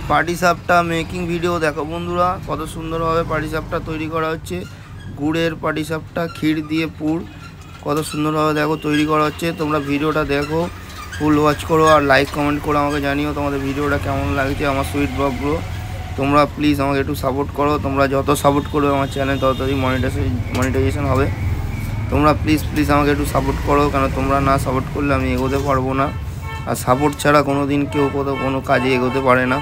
পাটিসাপটা making video দেখো বন্ধুরা, কত সুন্দরভাবে পাটিসাপটা তৈরি করা হচ্ছে। গুড়ের পাটিসাপটা ক্ষীর দিয়ে পুর কত সুন্দরভাবে দেখো তৈরি করা হচ্ছে। তোমরা ভিডিওটা দেখো, ফুল ওয়াচ করো আর লাইক কমেন্ট করে আমাকে জানিও তোমাদের ভিডিওটা কেমন লাগছে। আমার সুইট ব্লগগুলো তোমরা প্লিজ আমাকে একটু সাপোর্ট করো। তোমরা যত সাপোর্ট করবে আমার চ্যানেল ততই মনিটাইজেশন হবে। তোমরা প্লিজ আমাকে একটু সাপোর্ট করো, কারণ তোমরা না সাপোর্ট করলে আমি এগোতে পারবো না। আর সাপোর্ট ছাড়া কোনো দিন কেউ কোনো কাজে এগোতে পারে না।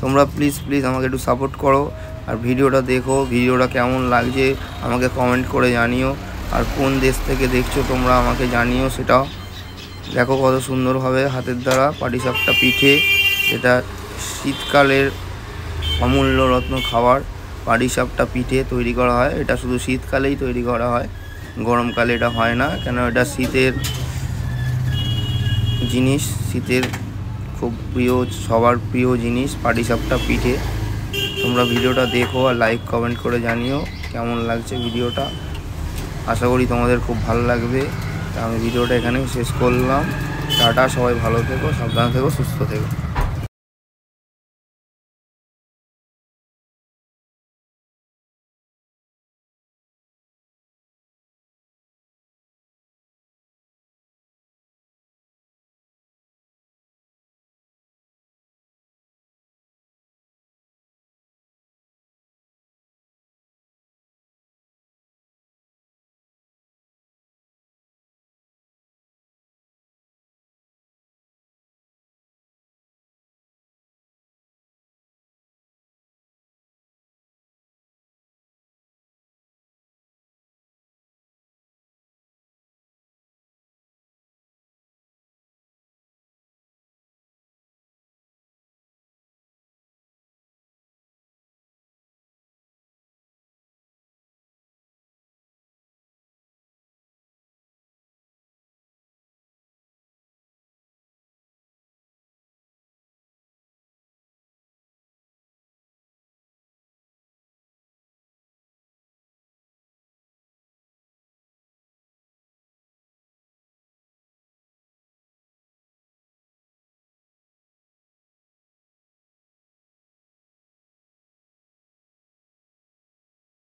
তোমরা প্লিজ আমাকে একটু সাপোর্ট করো আর ভিডিওটা দেখো। ভিডিওটা কেমন লাগছে আমাকে কমেন্ট করে জানিও। আর কোন দেশ থেকে দেখছো তোমরা আমাকে জানিও সেটাও। দেখো কত সুন্দরভাবে হাতের দ্বারা পাটিসাপটা পিঠে, এটা শীতকালের অমূল্য রত্ন খাবার। পাটিসাপটা পিঠে তৈরি করা হয়, এটা শুধু শীতকালেই তৈরি করা হয়, গরমকালে এটা হয় না। কেন এটা শীতের জিনিস, শীতের খুব প্রিয়, সবার প্রিয় জিনিস পাটিসাপটা পিঠে। তোমরা ভিডিওটা দেখো আর লাইক কমেন্ট করে জানিও কেমন লাগছে ভিডিওটা। আশা করি তোমাদের খুব ভালো লাগবে। আমি ভিডিওটা এখানেই শেষ করলাম। টাটা, সবাই ভালো থেকো, সাবধানে থেকো, সুস্থ থেকো।